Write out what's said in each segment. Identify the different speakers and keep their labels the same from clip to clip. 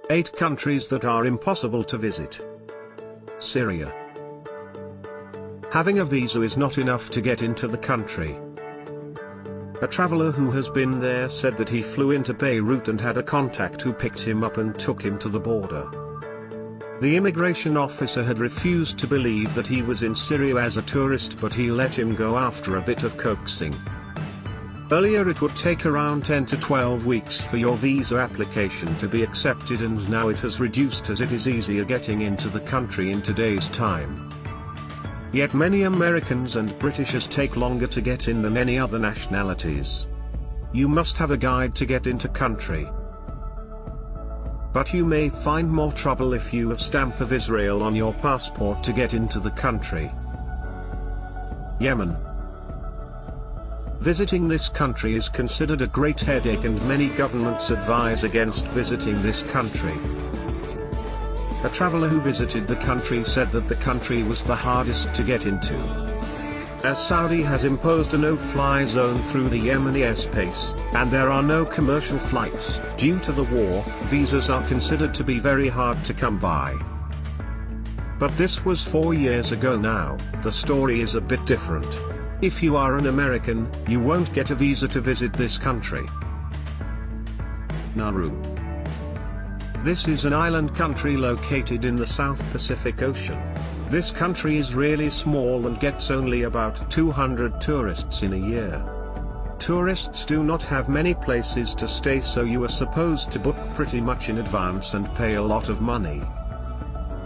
Speaker 1: 8 countries that are impossible to visit. Syria. Having a visa is not enough to get into the country. A traveler who has been there said that he flew into Beirut and had a contact who picked him up and took him to the border. The immigration officer had refused to believe that he was in Syria as a tourist, but he let him go after a bit of coaxing. Earlier it would take around 10 to 12 weeks for your visa application to be accepted, and now it has reduced as it is easier getting into the country in today's time. Yet many Americans and Britishers take longer to get in than any other nationalities. You must have a guide to get into country. But you may find more trouble if you have Stamp of Israel on your passport to get into the country. Yemen. Visiting this country is considered a great headache, and many governments advise against visiting this country. A traveler who visited the country said that the country was the hardest to get into. As Saudi has imposed a no-fly zone through the Yemeni airspace, and there are no commercial flights due to the war, visas are considered to be very hard to come by. But this was 4 years ago. Now, the story is a bit different. If you are an American, you won't get a visa to visit this country. Nauru. This is an island country located in the South Pacific Ocean. This country is really small and gets only about 200 tourists in a year. Tourists do not have many places to stay, so you are supposed to book pretty much in advance and pay a lot of money.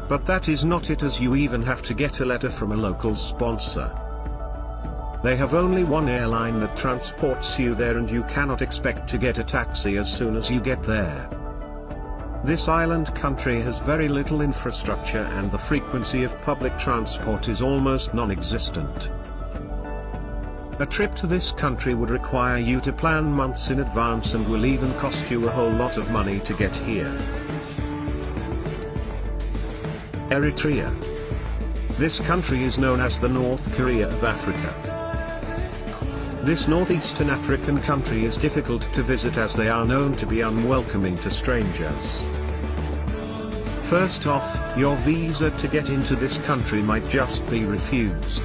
Speaker 1: But that is not it, as you even have to get a letter from a local sponsor. They have only one airline that transports you there, and you cannot expect to get a taxi as soon as you get there. This island country has very little infrastructure, and the frequency of public transport is almost non-existent. A trip to this country would require you to plan months in advance and will even cost you a whole lot of money to get here. Eritrea. This country is known as the North Korea of Africa. This northeastern African country is difficult to visit as they are known to be unwelcoming to strangers. First off, your visa to get into this country might just be refused.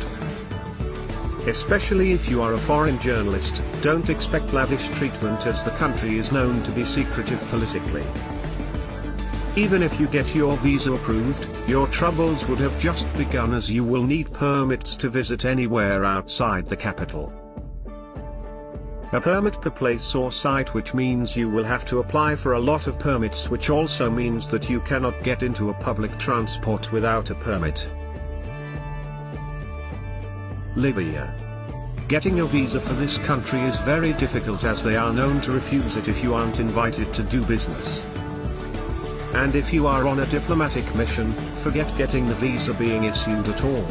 Speaker 1: Especially if you are a foreign journalist, don't expect lavish treatment, as the country is known to be secretive politically. Even if you get your visa approved, your troubles would have just begun, as you will need permits to visit anywhere outside the capital. A permit per place or site, which means you will have to apply for a lot of permits, which also means that you cannot get into a public transport without a permit. Libya. Getting a visa for this country is very difficult, as they are known to refuse it if you aren't invited to do business. And if you are on a diplomatic mission, forget getting the visa being issued at all.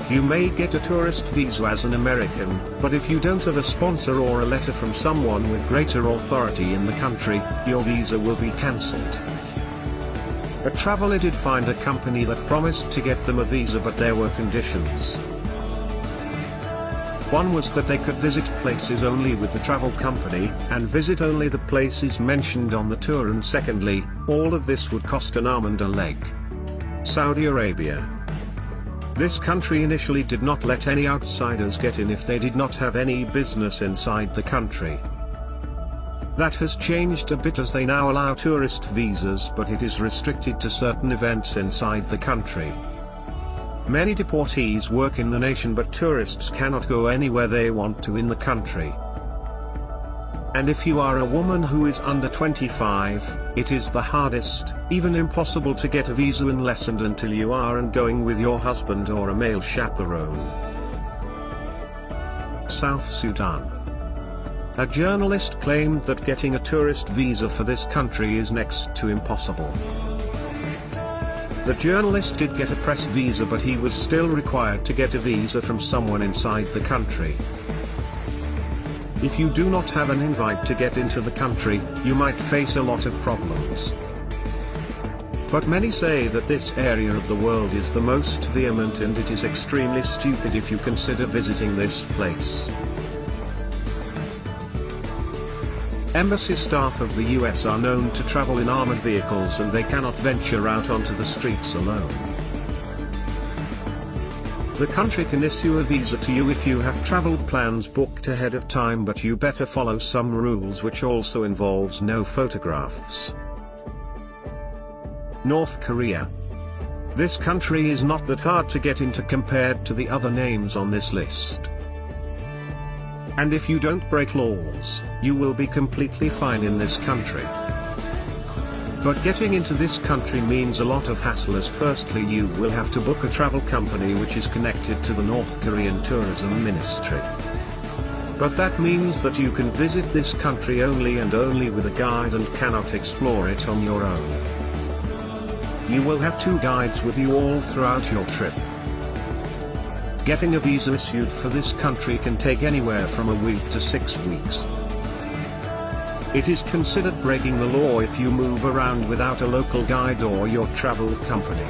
Speaker 1: You may get a tourist visa as an American, but if you don't have a sponsor or a letter from someone with greater authority in the country, your visa will be cancelled. A traveler did find a company that promised to get them a visa, but there were conditions. One was that they could visit places only with the travel company, and visit only the places mentioned on the tour, and secondly, all of this would cost an arm and a leg. Saudi Arabia. This country initially did not let any outsiders get in if they did not have any business inside the country. That has changed a bit, as they now allow tourist visas, but it is restricted to certain events inside the country. Many deportees work in the nation, but tourists cannot go anywhere they want to in the country. And if you are a woman who is under 25, it is the hardest, even impossible, to get a visa unless and until you aren't going with your husband or a male chaperone. South Sudan. A journalist claimed that getting a tourist visa for this country is next to impossible. The journalist did get a press visa, but he was still required to get a visa from someone inside the country. If you do not have an invite to get into the country, you might face a lot of problems. But many say that this area of the world is the most vehement, and it is extremely stupid if you consider visiting this place. Embassy staff of the US are known to travel in armored vehicles and they cannot venture out onto the streets alone. The country can issue a visa to you if you have travel plans booked ahead of time, but you better follow some rules, which also involves no photographs. North Korea. This country is not that hard to get into compared to the other names on this list. And if you don't break laws, you will be completely fine in this country. But getting into this country means a lot of hassle, as firstly you will have to book a travel company which is connected to the North Korean Tourism Ministry. But that means that you can visit this country only and only with a guide and cannot explore it on your own. You will have 2 guides with you all throughout your trip. Getting a visa issued for this country can take anywhere from a week to 6 weeks. It is considered breaking the law if you move around without a local guide or your travel company.